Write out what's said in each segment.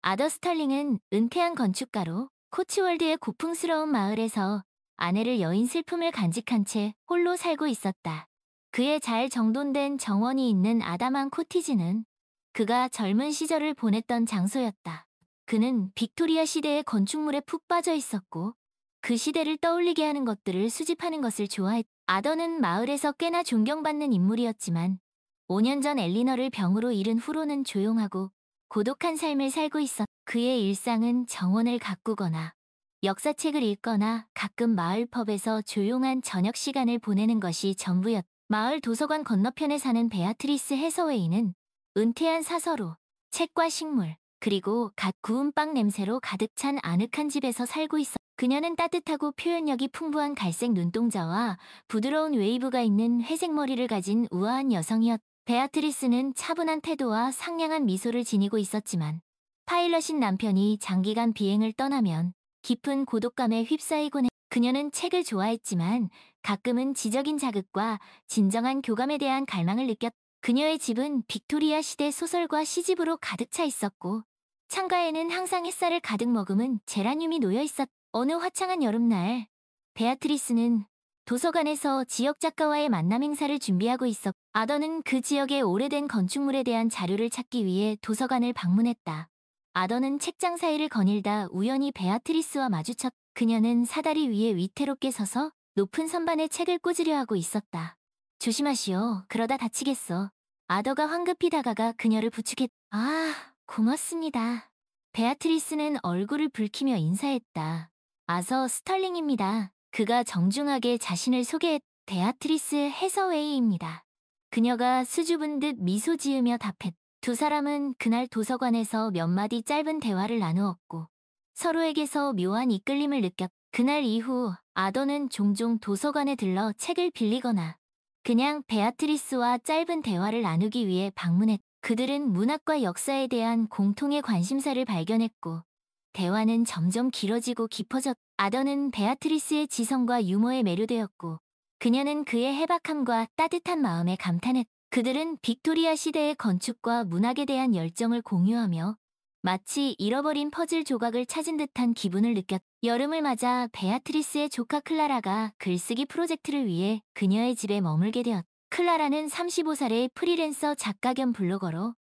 아더 스털링은 은퇴한 건축가로 코츠월드의 고풍스러운 마을에서 아내를 여인 슬픔을 간직한 채 홀로 살고 있었다. 그의 잘 정돈된 정원이 있는 아담한 코티지는 그가 젊은 시절을 보냈던 장소였다. 그는 빅토리아 시대의 건축물에 푹 빠져 있었고 그 시대를 떠올리게 하는 것들을 수집하는 것을 좋아했다. 아더는 마을에서 꽤나 존경받는 인물이었지만 5년 전 엘리너를 병으로 잃은 후로는 조용하고 고독한 삶을 살고 있었다. 그의 일상은 정원을 가꾸거나 역사책을 읽거나 가끔 마을 펍에서 조용한 저녁 시간을 보내는 것이 전부였다. 마을 도서관 건너편에 사는 베아트리스 해서웨이는 은퇴한 사서로 책과 식물, 그리고 갓 구운 빵 냄새로 가득 찬 아늑한 집에서 살고 있어. 그녀는 따뜻하고 표현력이 풍부한 갈색 눈동자와 부드러운 웨이브가 있는 회색 머리를 가진 우아한 여성이었다. 베아트리스는 차분한 태도와 상냥한 미소를 지니고 있었지만 파일럿인 남편이 장기간 비행을 떠나면 깊은 고독감에 휩싸이곤 해. 그녀는 책을 좋아했지만 가끔은 지적인 자극과 진정한 교감에 대한 갈망을 느꼈다. 그녀의 집은 빅토리아 시대 소설과 시집으로 가득 차 있었고 창가에는 항상 햇살을 가득 머금은 제라늄이 놓여 있었다. 어느 화창한 여름날, 베아트리스는 도서관에서 지역 작가와의 만남 행사를 준비하고 있었고 아더는 그 지역의 오래된 건축물에 대한 자료를 찾기 위해 도서관을 방문했다. 아더는 책장 사이를 거닐다 우연히 베아트리스와 마주쳤다. 그녀는 사다리 위에 위태롭게 서서 높은 선반에 책을 꽂으려 하고 있었다. 조심하시오. 그러다 다치겠어. 아더가 황급히 다가가 그녀를 부축했다. 아, 고맙습니다. 베아트리스는 얼굴을 붉히며 인사했다. 아서 스털링입니다. 그가 정중하게 자신을 소개했다. 베아트리스 해서웨이입니다. 그녀가 수줍은 듯 미소 지으며 답했다. 두 사람은 그날 도서관에서 몇 마디 짧은 대화를 나누었고 서로에게서 묘한 이끌림을 느꼈다. 그날 이후 아더는 종종 도서관에 들러 책을 빌리거나 그냥 베아트리스와 짧은 대화를 나누기 위해 방문했다. 그들은 문학과 역사에 대한 공통의 관심사를 발견했고 대화는 점점 길어지고 깊어졌다. 아더는 베아트리스의 지성과 유머에 매료되었고 그녀는 그의 해박함과 따뜻한 마음에 감탄했다. 그들은 빅토리아 시대의 건축과 문학에 대한 열정을 공유하며 마치 잃어버린 퍼즐 조각을 찾은 듯한 기분을 느꼈다. 여름을 맞아 베아트리스의 조카 클라라가 글쓰기 프로젝트를 위해 그녀의 집에 머물게 되었다. 클라라는 35살의 프리랜서 작가 겸 블로거로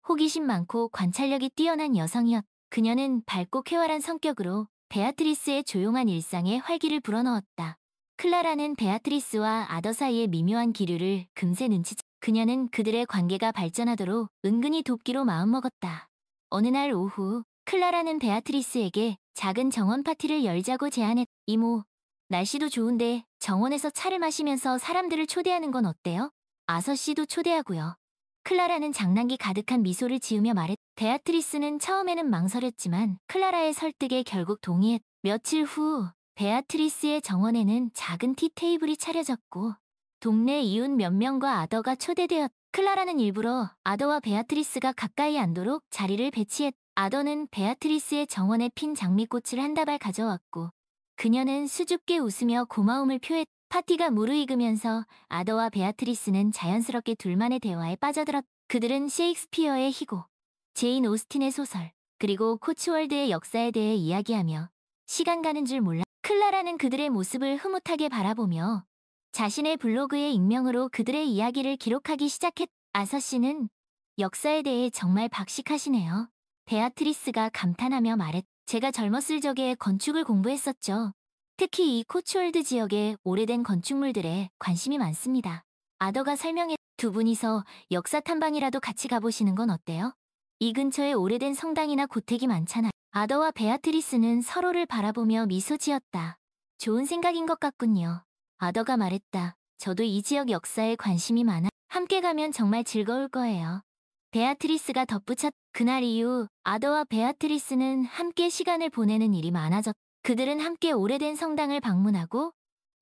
호기심 많고 관찰력이 뛰어난 여성이었다. 그녀는 밝고 쾌활한 성격으로 베아트리스의 조용한 일상에 활기를 불어넣었다. 클라라는 베아트리스와 아더 사이의 미묘한 기류를 금세 눈치챘다. 그녀는 그들의 관계가 발전하도록 은근히 돕기로 마음먹었다. 어느 날 오후, 클라라는 베아트리스에게 작은 정원 파티를 열자고 제안했다. 이모, 날씨도 좋은데 정원에서 차를 마시면서 사람들을 초대하는 건 어때요? 아서 씨도 초대하고요. 클라라는 장난기 가득한 미소를 지으며 말했다. 베아트리스는 처음에는 망설였지만 클라라의 설득에 결국 동의했다. 며칠 후, 베아트리스의 정원에는 작은 티테이블이 차려졌고 동네 이웃 몇 명과 아더가 초대되었다. 클라라는 일부러 아더와 베아트리스가 가까이 앉도록 자리를 배치했다. 아더는 베아트리스의 정원에 핀 장미꽃을 한 다발 가져왔고 그녀는 수줍게 웃으며 고마움을 표했다. 파티가 무르익으면서 아더와 베아트리스는 자연스럽게 둘만의 대화에 빠져들었다. 그들은 셰익스피어의 희곡, 제인 오스틴의 소설, 그리고 코츠월드의 역사에 대해 이야기하며 시간 가는 줄 몰라. 클라라는 그들의 모습을 흐뭇하게 바라보며 자신의 블로그에 익명으로 그들의 이야기를 기록하기 시작했다. 아서 씨는 역사에 대해 정말 박식하시네요. 베아트리스가 감탄하며 말했다. 제가 젊었을 적에 건축을 공부했었죠. 특히 이 코츠월드 지역의 오래된 건축물들에 관심이 많습니다. 아더가 설명해. 두 분이서 역사 탐방이라도 같이 가보시는 건 어때요? 이 근처에 오래된 성당이나 고택이 많잖아. 아더와 베아트리스는 서로를 바라보며 미소 지었다. 좋은 생각인 것 같군요. 아더가 말했다. 저도 이 지역 역사에 관심이 많아. 함께 가면 정말 즐거울 거예요. 베아트리스가 덧붙였다. 그날 이후 아더와 베아트리스는 함께 시간을 보내는 일이 많아졌다. 그들은 함께 오래된 성당을 방문하고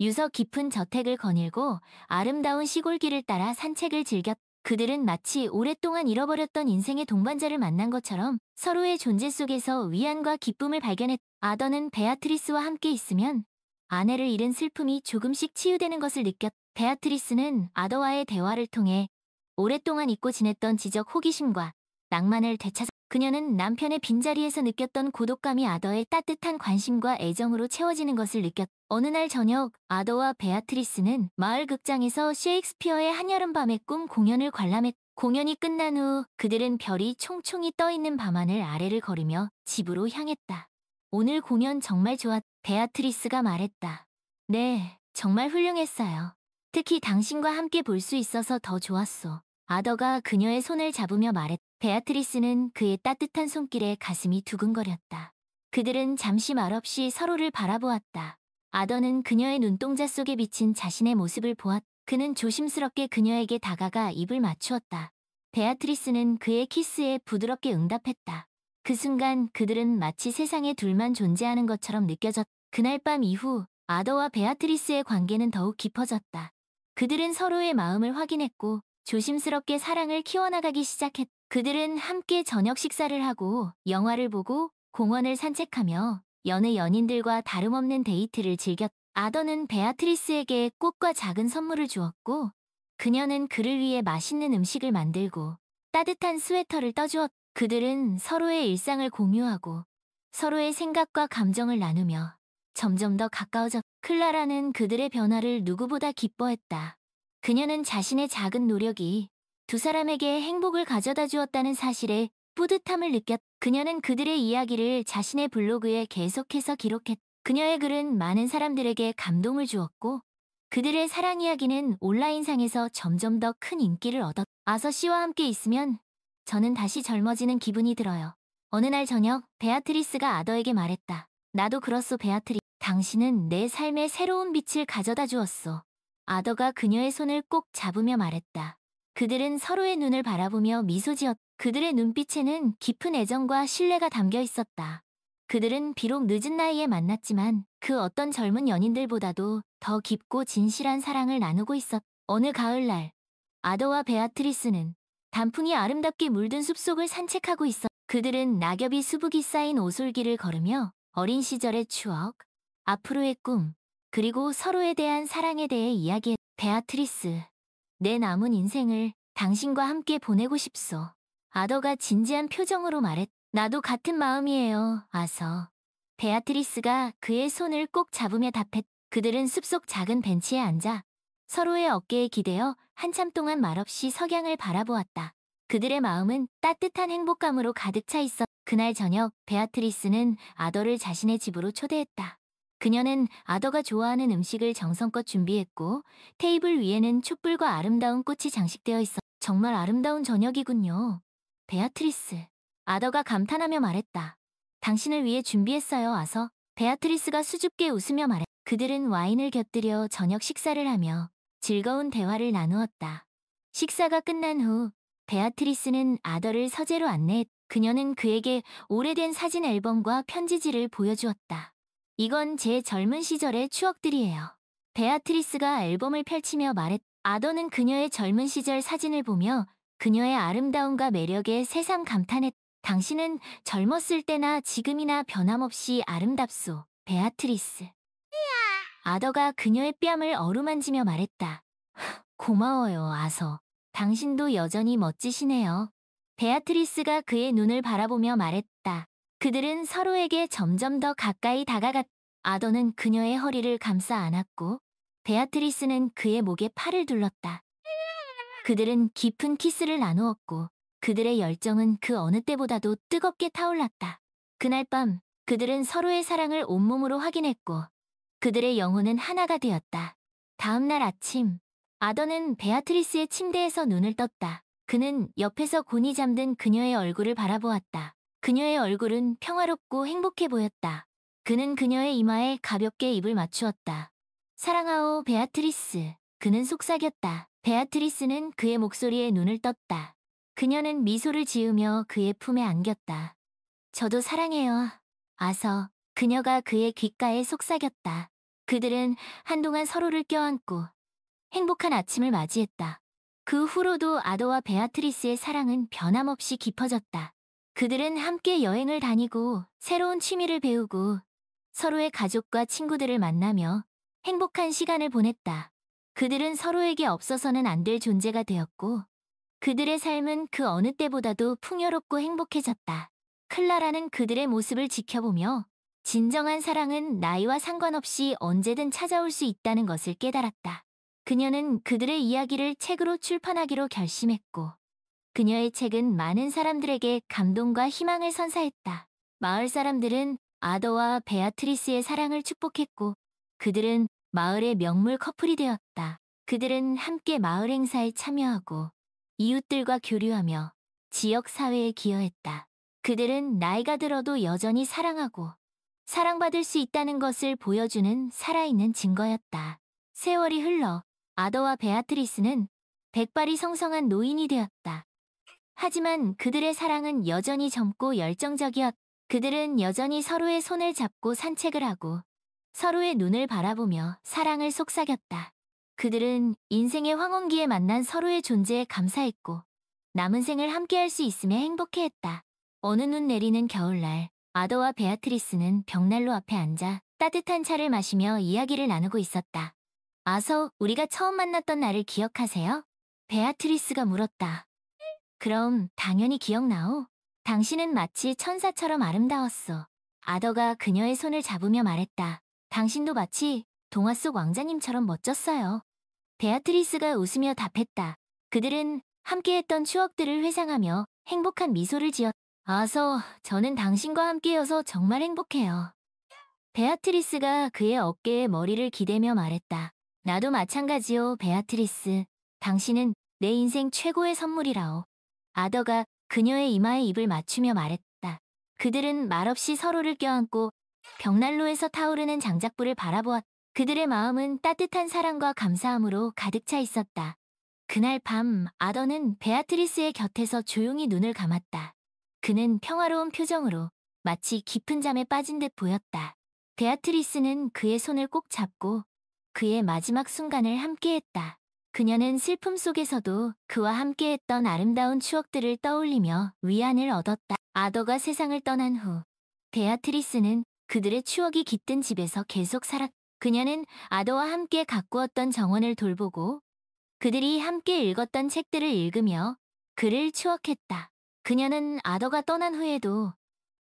유서 깊은 저택을 거닐고 아름다운 시골길을 따라 산책을 즐겼다. 그들은 마치 오랫동안 잃어버렸던 인생의 동반자를 만난 것처럼 서로의 존재 속에서 위안과 기쁨을 발견했다. 아더는 베아트리스와 함께 있으면 아내를 잃은 슬픔이 조금씩 치유되는 것을 느꼈다. 베아트리스는 아더와의 대화를 통해 오랫동안 잊고 지냈던 지적 호기심과 낭만을 되찾아 그녀는 남편의 빈자리에서 느꼈던 고독감이 아더의 따뜻한 관심과 애정으로 채워지는 것을 느꼈. 어느 날 저녁, 아더와 베아트리스는 마을 극장에서 셰익스피어의 한여름밤의 꿈 공연을 관람했. 공연이 끝난 후 그들은 별이 총총히 떠있는 밤하늘 아래를 걸으며 집으로 향했다. 오늘 공연 정말 좋았. 베아트리스가 말했다. 네, 정말 훌륭했어요. 특히 당신과 함께 볼 수 있어서 더 좋았어. 아더가 그녀의 손을 잡으며 말했. 베아트리스는 그의 따뜻한 손길에 가슴이 두근거렸다. 그들은 잠시 말없이 서로를 바라보았다. 아더는 그녀의 눈동자 속에 비친 자신의 모습을 보았. 그는 조심스럽게 그녀에게 다가가 입을 맞추었다. 베아트리스는 그의 키스에 부드럽게 응답했다. 그 순간 그들은 마치 세상에 둘만 존재하는 것처럼 느껴졌. 그날 밤 이후 아더와 베아트리스의 관계는 더욱 깊어졌다. 그들은 서로의 마음을 확인했고 조심스럽게 사랑을 키워나가기 시작했. 그들은 함께 저녁 식사를 하고 영화를 보고 공원을 산책하며 여느 연인들과 다름없는 데이트를 즐겼. 아더는 베아트리스에게 꽃과 작은 선물을 주었고 그녀는 그를 위해 맛있는 음식을 만들고 따뜻한 스웨터를 떠주었. 그들은 서로의 일상을 공유하고 서로의 생각과 감정을 나누며 점점 더 가까워졌. 클라라는 그들의 변화를 누구보다 기뻐했다. 그녀는 자신의 작은 노력이 두 사람에게 행복을 가져다 주었다는 사실에 뿌듯함을 느꼈. 그녀는 그들의 이야기를 자신의 블로그에 계속해서 기록했. 그녀의 글은 많은 사람들에게 감동을 주었고 그들의 사랑 이야기는 온라인상에서 점점 더 큰 인기를 얻었. 아서 씨와 함께 있으면 저는 다시 젊어지는 기분이 들어요. 어느 날 저녁 베아트리스가 아더에게 말했다. 나도 그렇소 베아트리. 당신은 내 삶에 새로운 빛을 가져다 주었소. 아더가 그녀의 손을 꼭 잡으며 말했다. 그들은 서로의 눈을 바라보며 미소 지었. 그들의 눈빛에는 깊은 애정과 신뢰가 담겨 있었다. 그들은 비록 늦은 나이에 만났지만 그 어떤 젊은 연인들보다도 더 깊고 진실한 사랑을 나누고 있었. 어느 가을날, 아더와 베아트리스는 단풍이 아름답게 물든 숲속을 산책하고 있었. 그들은 낙엽이 수북이 쌓인 오솔길을 걸으며 어린 시절의 추억, 앞으로의 꿈, 그리고 서로에 대한 사랑에 대해 이야기했. 베아트리스, 내 남은 인생을 당신과 함께 보내고 싶소. 아더가 진지한 표정으로 말했. 나도 같은 마음이에요, 아서. 베아트리스가 그의 손을 꼭 잡으며 답했. 그들은 숲속 작은 벤치에 앉아 서로의 어깨에 기대어 한참 동안 말없이 석양을 바라보았다. 그들의 마음은 따뜻한 행복감으로 가득 차 있었. 그날 저녁 베아트리스는 아더를 자신의 집으로 초대했다. 그녀는 아더가 좋아하는 음식을 정성껏 준비했고 테이블 위에는 촛불과 아름다운 꽃이 장식되어 있었. 정말 아름다운 저녁이군요. 베아트리스. 아더가 감탄하며 말했다. 당신을 위해 준비했어요, 아서. 베아트리스가 수줍게 웃으며 말했. 그들은 와인을 곁들여 저녁 식사를 하며 즐거운 대화를 나누었다. 식사가 끝난 후 베아트리스는 아더를 서재로 안내했. 그녀는 그에게 오래된 사진 앨범과 편지지를 보여주었다. 이건 제 젊은 시절의 추억들이에요. 베아트리스가 앨범을 펼치며 말했. 아더는 그녀의 젊은 시절 사진을 보며 그녀의 아름다움과 매력에 새삼 감탄했. 당신은 젊었을 때나 지금이나 변함없이 아름답소, 베아트리스. 아더가 그녀의 뺨을 어루만지며 말했다. 고마워요, 아서. 당신도 여전히 멋지시네요. 베아트리스가 그의 눈을 바라보며 말했다. 그들은 서로에게 점점 더 가까이 다가갔. 아더는 그녀의 허리를 감싸 안았고 베아트리스는 그의 목에 팔을 둘렀다. 그들은 깊은 키스를 나누었고 그들의 열정은 그 어느 때보다도 뜨겁게 타올랐다. 그날 밤 그들은 서로의 사랑을 온몸으로 확인했고 그들의 영혼은 하나가 되었다. 다음 날 아침 아더는 베아트리스의 침대에서 눈을 떴다. 그는 옆에서 곤히 잠든 그녀의 얼굴을 바라보았다. 그녀의 얼굴은 평화롭고 행복해 보였다. 그는 그녀의 이마에 가볍게 입을 맞추었다. 사랑하오, 베아트리스. 그는 속삭였다. 베아트리스는 그의 목소리에 눈을 떴다. 그녀는 미소를 지으며 그의 품에 안겼다. 저도 사랑해요, 아서. 그녀가 그의 귓가에 속삭였다. 그들은 한동안 서로를 껴안고 행복한 아침을 맞이했다. 그 후로도 아더와 베아트리스의 사랑은 변함없이 깊어졌다. 그들은 함께 여행을 다니고 새로운 취미를 배우고 서로의 가족과 친구들을 만나며 행복한 시간을 보냈다. 그들은 서로에게 없어서는 안 될 존재가 되었고 그들의 삶은 그 어느 때보다도 풍요롭고 행복해졌다. 클라라는 그들의 모습을 지켜보며 진정한 사랑은 나이와 상관없이 언제든 찾아올 수 있다는 것을 깨달았다. 그녀는 그들의 이야기를 책으로 출판하기로 결심했고, 그녀의 책은 많은 사람들에게 감동과 희망을 선사했다. 마을 사람들은 아더와 베아트리스의 사랑을 축복했고, 그들은 마을의 명물 커플이 되었다. 그들은 함께 마을 행사에 참여하고, 이웃들과 교류하며 지역 사회에 기여했다. 그들은 나이가 들어도 여전히 사랑하고, 사랑받을 수 있다는 것을 보여주는 살아있는 증거였다. 세월이 흘러 아더와 베아트리스는 백발이 성성한 노인이 되었다. 하지만 그들의 사랑은 여전히 젊고 열정적이었다. 그들은 여전히 서로의 손을 잡고 산책을 하고 서로의 눈을 바라보며 사랑을 속삭였다. 그들은 인생의 황혼기에 만난 서로의 존재에 감사했고 남은 생을 함께할 수 있음에 행복해했다. 어느 눈 내리는 겨울날, 아더와 베아트리스는 벽난로 앞에 앉아 따뜻한 차를 마시며 이야기를 나누고 있었다. 아서, 우리가 처음 만났던 날을 기억하세요? 베아트리스가 물었다. 그럼 당연히 기억나오. 당신은 마치 천사처럼 아름다웠어. 아더가 그녀의 손을 잡으며 말했다. 당신도 마치 동화 속 왕자님처럼 멋졌어요. 베아트리스가 웃으며 답했다. 그들은 함께했던 추억들을 회상하며 행복한 미소를 지었다. 아서, 저는 당신과 함께여서 정말 행복해요. 베아트리스가 그의 어깨에 머리를 기대며 말했다. 나도 마찬가지요, 베아트리스. 당신은 내 인생 최고의 선물이라오. 아더가 그녀의 이마에 입을 맞추며 말했다. 그들은 말없이 서로를 껴안고 벽난로에서 타오르는 장작불을 바라보았다. 그들의 마음은 따뜻한 사랑과 감사함으로 가득 차 있었다. 그날 밤, 아더는 베아트리스의 곁에서 조용히 눈을 감았다. 그는 평화로운 표정으로 마치 깊은 잠에 빠진 듯 보였다. 베아트리스는 그의 손을 꼭 잡고 그의 마지막 순간을 함께했다. 그녀는 슬픔 속에서도 그와 함께했던 아름다운 추억들을 떠올리며 위안을 얻었다. 아더가 세상을 떠난 후, 베아트리스는 그들의 추억이 깃든 집에서 계속 살았다. 그녀는 아더와 함께 가꾸었던 정원을 돌보고 그들이 함께 읽었던 책들을 읽으며 그를 추억했다. 그녀는 아더가 떠난 후에도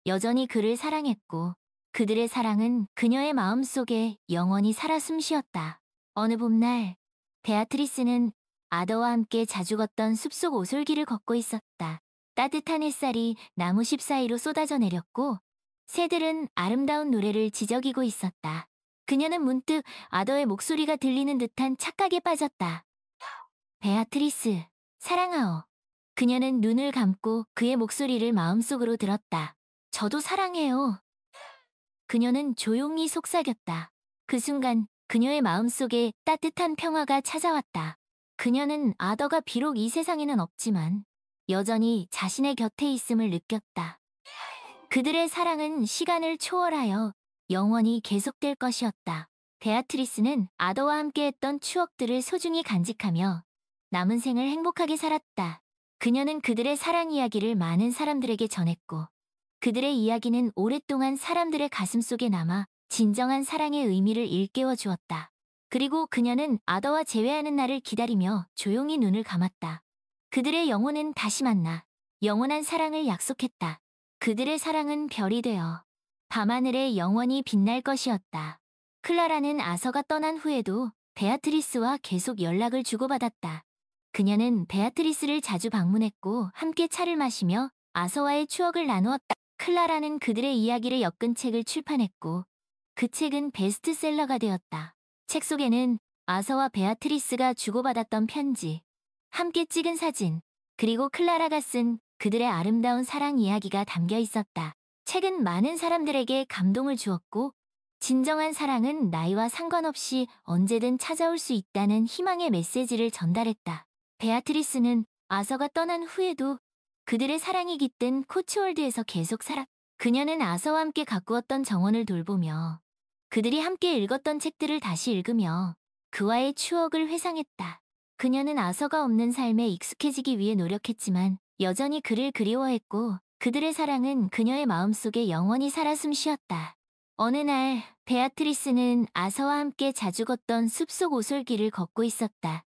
여전히 그를 사랑했고 그들의 사랑은 그녀의 마음속에 영원히 살아 숨쉬었다. 어느 봄날, 베아트리스는 아더와 함께 자주 걷던 숲속 오솔길을 걷고 있었다. 따뜻한 햇살이 나무십 사이로 쏟아져 내렸고 새들은 아름다운 노래를 지저귀고 있었다. 그녀는 문득 아더의 목소리가 들리는 듯한 착각에 빠졌다. 베아트리스, 사랑하오. 그녀는 눈을 감고 그의 목소리를 마음속으로 들었다. 저도 사랑해요. 그녀는 조용히 속삭였다. 그 순간 그녀의 마음속에 따뜻한 평화가 찾아왔다. 그녀는 아더가 비록 이 세상에는 없지만 여전히 자신의 곁에 있음을 느꼈다. 그들의 사랑은 시간을 초월하여 영원히 계속될 것이었다. 베아트리스는 아더와 함께했던 추억들을 소중히 간직하며 남은 생을 행복하게 살았다. 그녀는 그들의 사랑 이야기를 많은 사람들에게 전했고 그들의 이야기는 오랫동안 사람들의 가슴속에 남아 진정한 사랑의 의미를 일깨워 주었다. 그리고 그녀는 아더와 재회하는 날을 기다리며 조용히 눈을 감았다. 그들의 영혼은 다시 만나 영원한 사랑을 약속했다. 그들의 사랑은 별이 되어 밤하늘에 영원히 빛날 것이었다. 클라라는 아서가 떠난 후에도 베아트리스와 계속 연락을 주고받았다. 그녀는 베아트리스를 자주 방문했고 함께 차를 마시며 아서와의 추억을 나누었다. 클라라는 그들의 이야기를 엮은 책을 출판했고 그 책은 베스트셀러가 되었다. 책 속에는 아서와 베아트리스가 주고받았던 편지, 함께 찍은 사진, 그리고 클라라가 쓴 그들의 아름다운 사랑 이야기가 담겨 있었다. 책은 많은 사람들에게 감동을 주었고 진정한 사랑은 나이와 상관없이 언제든 찾아올 수 있다는 희망의 메시지를 전달했다. 베아트리스는 아서가 떠난 후에도 그들의 사랑이 깃든 코츠월드에서 계속 살았다. 그녀는 아서와 함께 가꾸었던 정원을 돌보며 그들이 함께 읽었던 책들을 다시 읽으며 그와의 추억을 회상했다. 그녀는 아서가 없는 삶에 익숙해지기 위해 노력했지만 여전히 그를 그리워했고 그들의 사랑은 그녀의 마음속에 영원히 살아 숨쉬었다. 어느 날 베아트리스는 아서와 함께 자주 걷던 숲속 오솔길을 걷고 있었다.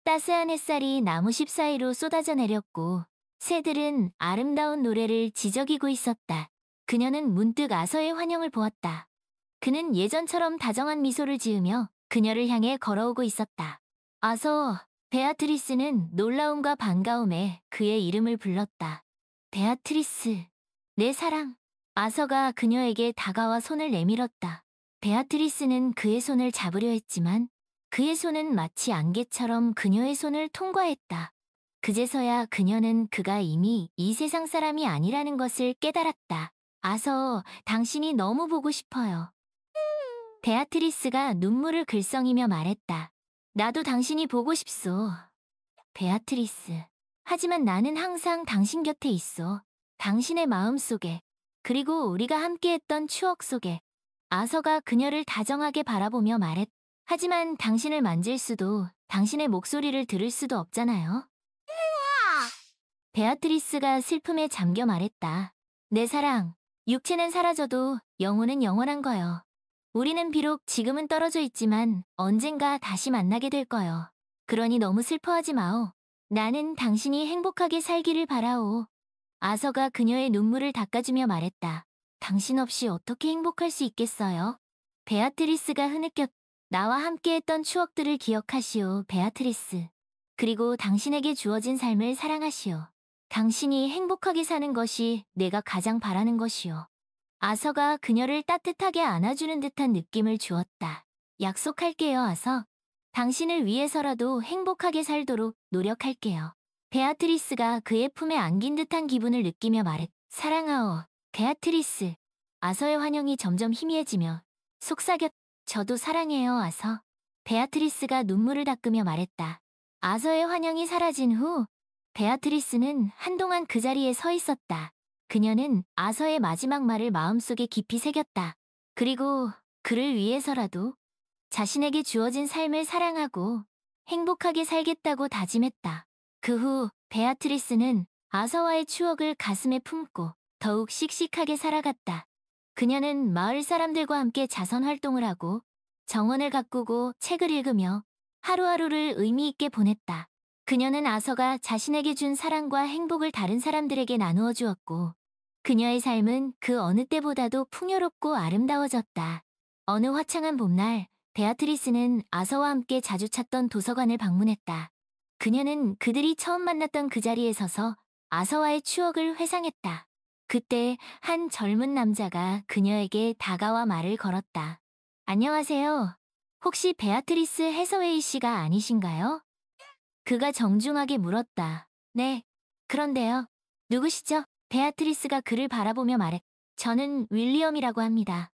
따스한 햇살이 나무십 사이로 쏟아져 내렸고 새들은 아름다운 노래를 지저귀고 있었다. 그녀는 문득 아서의 환영을 보았다. 그는 예전처럼 다정한 미소를 지으며 그녀를 향해 걸어오고 있었다. 아서, 베아트리스는 놀라움과 반가움에 그의 이름을 불렀다. 베아트리스, 내 사랑. 아서가 그녀에게 다가와 손을 내밀었다. 베아트리스는 그의 손을 잡으려 했지만 그의 손은 마치 안개처럼 그녀의 손을 통과했다. 그제서야 그녀는 그가 이미 이 세상 사람이 아니라는 것을 깨달았다. 아서, 당신이 너무 보고 싶어요. 베아트리스가 눈물을 글썽이며 말했다. 나도 당신이 보고 싶소. 베아트리스. 하지만 나는 항상 당신 곁에 있어. 당신의 마음 속에, 그리고 우리가 함께했던 추억 속에. 아서가 그녀를 다정하게 바라보며 말했다. 하지만 당신을 만질 수도, 당신의 목소리를 들을 수도 없잖아요. 베아트리스가 슬픔에 잠겨 말했다. 내 사랑, 육체는 사라져도 영혼은 영원한 거요. 우리는 비록 지금은 떨어져 있지만 언젠가 다시 만나게 될 거요. 그러니 너무 슬퍼하지 마오. 나는 당신이 행복하게 살기를 바라오. 아서가 그녀의 눈물을 닦아주며 말했다. 당신 없이 어떻게 행복할 수 있겠어요? 베아트리스가 흐느꼈다. 나와 함께했던 추억들을 기억하시오, 베아트리스. 그리고 당신에게 주어진 삶을 사랑하시오. 당신이 행복하게 사는 것이 내가 가장 바라는 것이오. 아서가 그녀를 따뜻하게 안아주는 듯한 느낌을 주었다. 약속할게요, 아서. 당신을 위해서라도 행복하게 살도록 노력할게요. 베아트리스가 그의 품에 안긴 듯한 기분을 느끼며 말했다. 사랑하오, 베아트리스. 아서의 환영이 점점 희미해지며 속삭였다. 저도 사랑해요, 아서. 베아트리스가 눈물을 닦으며 말했다. 아서의 환영이 사라진 후 베아트리스는 한동안 그 자리에 서 있었다. 그녀는 아서의 마지막 말을 마음속에 깊이 새겼다. 그리고 그를 위해서라도 자신에게 주어진 삶을 사랑하고 행복하게 살겠다고 다짐했다. 그 후 베아트리스는 아서와의 추억을 가슴에 품고 더욱 씩씩하게 살아갔다. 그녀는 마을 사람들과 함께 자선 활동을 하고 정원을 가꾸고 책을 읽으며 하루하루를 의미 있게 보냈다. 그녀는 아서가 자신에게 준 사랑과 행복을 다른 사람들에게 나누어 주었고 그녀의 삶은 그 어느 때보다도 풍요롭고 아름다워졌다. 어느 화창한 봄날 베아트리스는 아서와 함께 자주 찾던 도서관을 방문했다. 그녀는 그들이 처음 만났던 그 자리에 서서 아서와의 추억을 회상했다. 그때 한 젊은 남자가 그녀에게 다가와 말을 걸었다. 안녕하세요. 혹시 베아트리스 해서웨이 씨가 아니신가요? 그가 정중하게 물었다. 네. 그런데요. 누구시죠? 베아트리스가 그를 바라보며 말해. 저는 윌리엄이라고 합니다.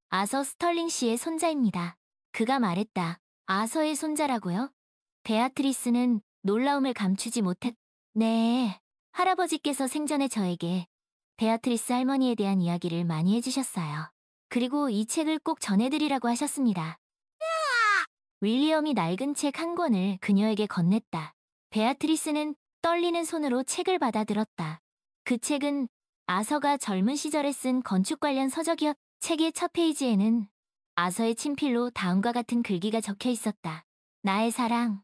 아서 스털링 씨의 손자입니다. 그가 말했다. 아서의 손자라고요? 베아트리스는 놀라움을 감추지 못했. 네. 할아버지께서 생전에 저에게 베아트리스 할머니에 대한 이야기를 많이 해주셨어요. 그리고 이 책을 꼭 전해드리라고 하셨습니다. 윌리엄이 낡은 책 한 권을 그녀에게 건넸다. 베아트리스는 떨리는 손으로 책을 받아들었다. 그 책은 아서가 젊은 시절에 쓴 건축 관련 서적이었. 책의 첫 페이지에는 아서의 친필로 다음과 같은 글귀가 적혀 있었다. 나의 사랑,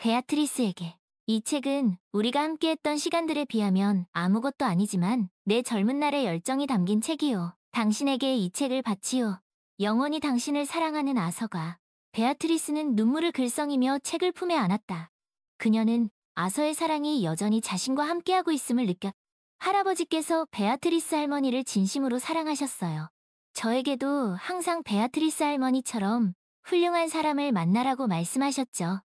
베아트리스에게. 이 책은 우리가 함께했던 시간들에 비하면 아무것도 아니지만 내 젊은 날의 열정이 담긴 책이요. 당신에게 이 책을 바치오. 영원히 당신을 사랑하는 아서가. 베아트리스는 눈물을 글썽이며 책을 품에 안았다. 그녀는 아서의 사랑이 여전히 자신과 함께하고 있음을 느꼈다. 할아버지께서 베아트리스 할머니를 진심으로 사랑하셨어요. 저에게도 항상 베아트리스 할머니처럼 훌륭한 사람을 만나라고 말씀하셨죠.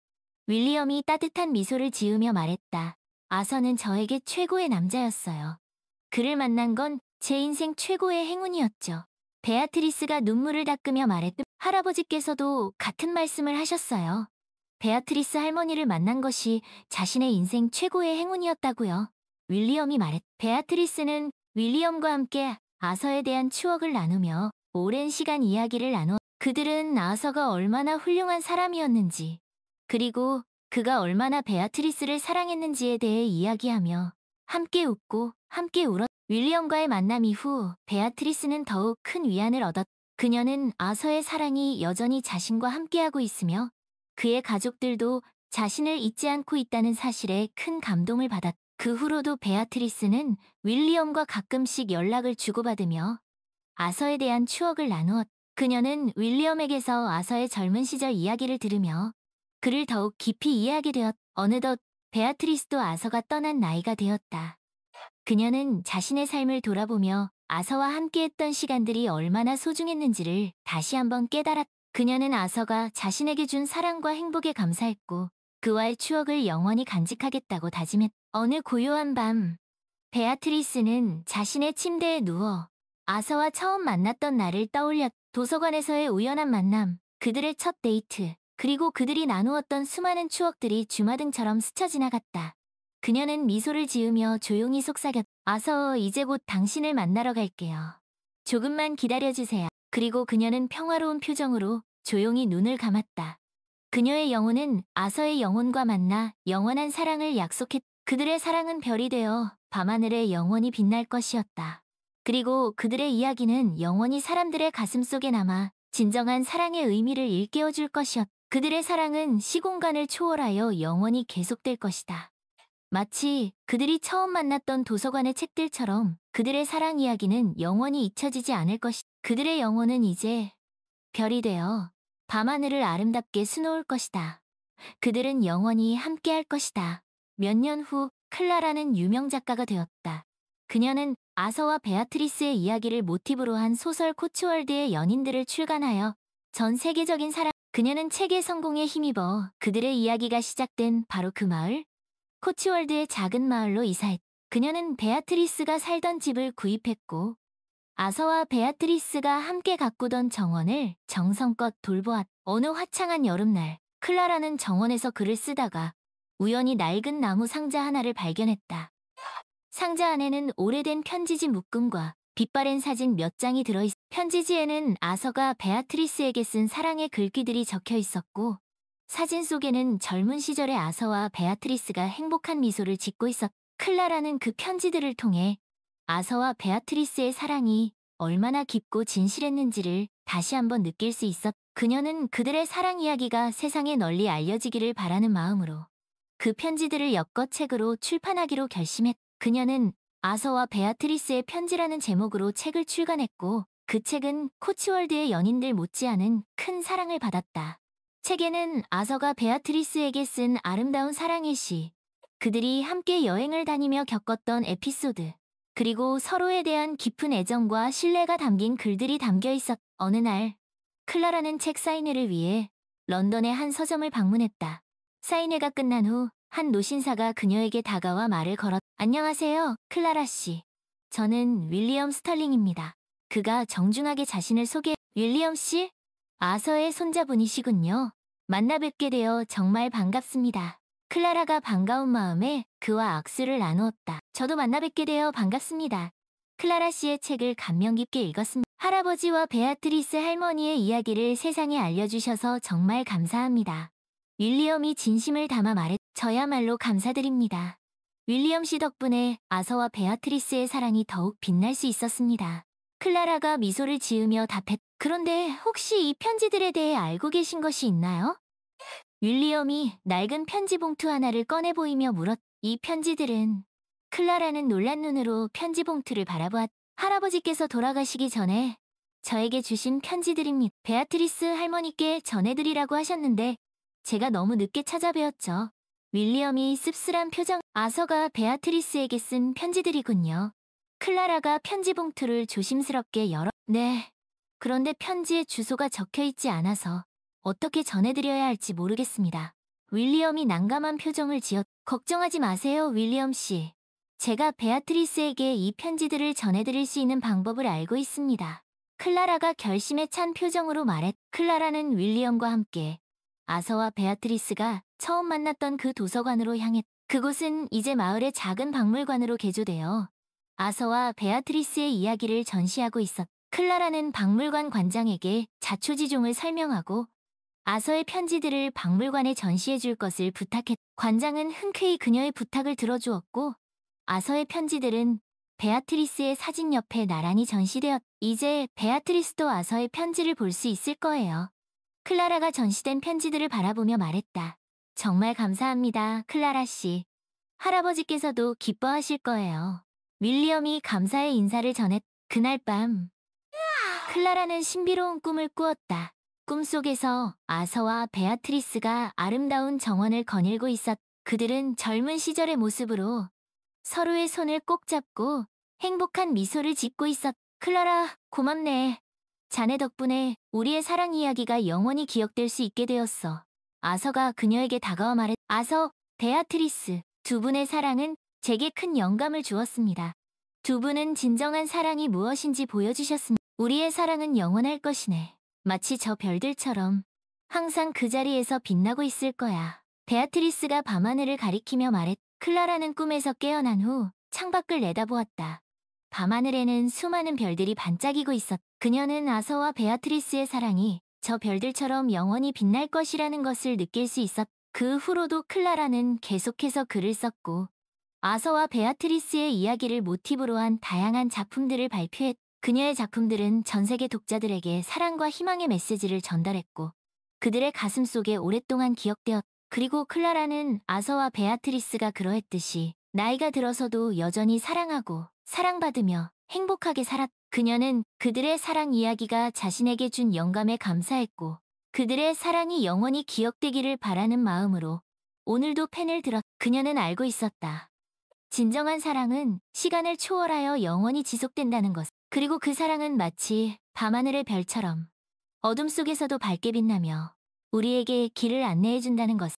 윌리엄이 따뜻한 미소를 지으며 말했다. 아서는 저에게 최고의 남자였어요. 그를 만난 건 제 인생 최고의 행운이었죠. 베아트리스가 눈물을 닦으며 말했다. 할아버지께서도 같은 말씀을 하셨어요. 베아트리스 할머니를 만난 것이 자신의 인생 최고의 행운이었다고요. 윌리엄이 말했다. 베아트리스는 윌리엄과 함께 아서에 대한 추억을 나누며 오랜 시간 이야기를 나누어 그들은 아서가 얼마나 훌륭한 사람이었는지 그리고 그가 얼마나 베아트리스를 사랑했는지에 대해 이야기하며 함께 웃고 함께 울었다. 윌리엄과의 만남 이후 베아트리스는 더욱 큰 위안을 얻었다. 그녀는 아서의 사랑이 여전히 자신과 함께하고 있으며 그의 가족들도 자신을 잊지 않고 있다는 사실에 큰 감동을 받았. 그 후로도 베아트리스는 윌리엄과 가끔씩 연락을 주고받으며 아서에 대한 추억을 나누었. 그녀는 윌리엄에게서 아서의 젊은 시절 이야기를 들으며 그를 더욱 깊이 이해하게 되었. 어느덧 베아트리스도 아서가 떠난 나이가 되었다. 그녀는 자신의 삶을 돌아보며 아서와 함께했던 시간들이 얼마나 소중했는지를 다시 한번 깨달았. 그녀는 아서가 자신에게 준 사랑과 행복에 감사했고 그와의 추억을 영원히 간직하겠다고 다짐했. 어느 고요한 밤, 베아트리스는 자신의 침대에 누워 아서와 처음 만났던 날을 떠올렸. 도서관에서의 우연한 만남, 그들의 첫 데이트, 그리고 그들이 나누었던 수많은 추억들이 주마등처럼 스쳐 지나갔다. 그녀는 미소를 지으며 조용히 속삭였. 아서, 이제 곧 당신을 만나러 갈게요. 조금만 기다려주세요. 그리고 그녀는 평화로운 표정으로 조용히 눈을 감았다. 그녀의 영혼은 아서의 영혼과 만나 영원한 사랑을 약속했. 그들의 사랑은 별이 되어 밤하늘에 영원히 빛날 것이었다. 그리고 그들의 이야기는 영원히 사람들의 가슴 속에 남아 진정한 사랑의 의미를 일깨워줄 것이었. 그들의 사랑은 시공간을 초월하여 영원히 계속될 것이다. 마치 그들이 처음 만났던 도서관의 책들처럼 그들의 사랑 이야기는 영원히 잊혀지지 않을 것이다. 그들의 영혼은 이제 별이 되어 밤하늘을 아름답게 수놓을 것이다. 그들은 영원히 함께할 것이다. 몇 년 후 클라라는 유명 작가가 되었다. 그녀는 아서와 베아트리스의 이야기를 모티브로 한 소설 코츠월드의 연인들을 출간하여 전 세계적인 사랑. 그녀는 책의 성공에 힘입어 그들의 이야기가 시작된 바로 그 마을, 코츠월드의 작은 마을로 이사했. 그녀는 베아트리스가 살던 집을 구입했고 아서와 베아트리스가 함께 가꾸던 정원을 정성껏 돌보았. 어느 화창한 여름날, 클라라는 정원에서 글을 쓰다가 우연히 낡은 나무 상자 하나를 발견했다. 상자 안에는 오래된 편지지 묶음과 빛바랜 사진 몇 장이 들어있. 편지지에는 아서가 베아트리스에게 쓴 사랑의 글귀들이 적혀 있었고 사진 속에는 젊은 시절의 아서와 베아트리스가 행복한 미소를 짓고 있었. 클라라는 그 편지들을 통해 아서와 베아트리스의 사랑이 얼마나 깊고 진실했는지를 다시 한번 느낄 수 있었. 그녀는 그들의 사랑 이야기가 세상에 널리 알려지기를 바라는 마음으로 그 편지들을 엮어 책으로 출판하기로 결심했. 그녀는 아서와 베아트리스의 편지라는 제목으로 책을 출간했고 그 책은 코츠월드의 연인들 못지않은 큰 사랑을 받았다. 책에는 아서가 베아트리스에게 쓴 아름다운 사랑의 시, 그들이 함께 여행을 다니며 겪었던 에피소드, 그리고 서로에 대한 깊은 애정과 신뢰가 담긴 글들이 담겨 있었. 어느 날, 클라라는 책 사인회를 위해 런던의 한 서점을 방문했다. 사인회가 끝난 후 한 노신사가 그녀에게 다가와 말을 걸었. 안녕하세요, 클라라 씨. 저는 윌리엄 스털링입니다. 그가 정중하게 자신을 소개. 윌리엄 씨? 아서의 손자분이시군요. 만나 뵙게 되어 정말 반갑습니다. 클라라가 반가운 마음에 그와 악수를 나누었다. 저도 만나 뵙게 되어 반갑습니다. 클라라 씨의 책을 감명 깊게 읽었습니다. 할아버지와 베아트리스 할머니의 이야기를 세상에 알려주셔서 정말 감사합니다. 윌리엄이 진심을 담아 말했. 저야말로 감사드립니다. 윌리엄 씨 덕분에 아서와 베아트리스의 사랑이 더욱 빛날 수 있었습니다. 클라라가 미소를 지으며 답했. 그런데 혹시 이 편지들에 대해 알고 계신 것이 있나요? 윌리엄이 낡은 편지 봉투 하나를 꺼내 보이며 물었. 이 편지들은. 클라라는 놀란 눈으로 편지 봉투를 바라보았. 할아버지께서 돌아가시기 전에 저에게 주신 편지들입니다. 베아트리스 할머니께 전해드리라고 하셨는데 제가 너무 늦게 찾아뵈었죠. 윌리엄이 씁쓸한 표정. 아서가 베아트리스에게 쓴 편지들이군요. 클라라가 편지 봉투를 조심스럽게 열어. 네. 그런데 편지에 주소가 적혀 있지 않아서 어떻게 전해드려야 할지 모르겠습니다. 윌리엄이 난감한 표정을 지었. 걱정하지 마세요, 윌리엄 씨. 제가 베아트리스에게 이 편지들을 전해드릴 수 있는 방법을 알고 있습니다. 클라라가 결심에 찬 표정으로 말했. 클라라는 윌리엄과 함께 아서와 베아트리스가 처음 만났던 그 도서관으로 향했. 그곳은 이제 마을의 작은 박물관으로 개조되어 아서와 베아트리스의 이야기를 전시하고 있었. 클라라는 박물관 관장에게 자초지종을 설명하고 아서의 편지들을 박물관에 전시해 줄 것을 부탁했. 관장은 흔쾌히 그녀의 부탁을 들어주었고 아서의 편지들은 베아트리스의 사진 옆에 나란히 전시되었. 이제 베아트리스도 아서의 편지를 볼 수 있을 거예요. 클라라가 전시된 편지들을 바라보며 말했다. 정말 감사합니다, 클라라 씨. 할아버지께서도 기뻐하실 거예요. 윌리엄이 감사의 인사를 전했. 그날 밤 클라라는 신비로운 꿈을 꾸었다. 꿈속에서 아서와 베아트리스가 아름다운 정원을 거닐고 있었. 그들은 젊은 시절의 모습으로 서로의 손을 꼭 잡고 행복한 미소를 짓고 있었. 클라라, 고맙네. 자네 덕분에 우리의 사랑 이야기가 영원히 기억될 수 있게 되었어. 아서가 그녀에게 다가와 말했. 아서, 베아트리스, 두 분의 사랑은 제게 큰 영감을 주었습니다. 두 분은 진정한 사랑이 무엇인지 보여주셨습니다. 우리의 사랑은 영원할 것이네. 마치 저 별들처럼 항상 그 자리에서 빛나고 있을 거야. 베아트리스가 밤하늘을 가리키며 말했. 클라라는 꿈에서 깨어난 후 창밖을 내다보았다. 밤하늘에는 수많은 별들이 반짝이고 있었. 그녀는 아서와 베아트리스의 사랑이 저 별들처럼 영원히 빛날 것이라는 것을 느낄 수 있었. 그 후로도 클라라는 계속해서 글을 썼고 아서와 베아트리스의 이야기를 모티브로 한 다양한 작품들을 발표했. 그녀의 작품들은 전 세계 독자들에게 사랑과 희망의 메시지를 전달했고 그들의 가슴 속에 오랫동안 기억되었. 그리고 클라라는 아서와 베아트리스가 그러했듯이 나이가 들어서도 여전히 사랑하고 사랑받으며 행복하게 살았. 그녀는 그들의 사랑 이야기가 자신에게 준 영감에 감사했고 그들의 사랑이 영원히 기억되기를 바라는 마음으로 오늘도 펜을 들었. 그녀는 알고 있었다. 진정한 사랑은 시간을 초월하여 영원히 지속된다는 것. 그리고 그 사랑은 마치 밤하늘의 별처럼 어둠 속에서도 밝게 빛나며 우리에게 길을 안내해준다는 것.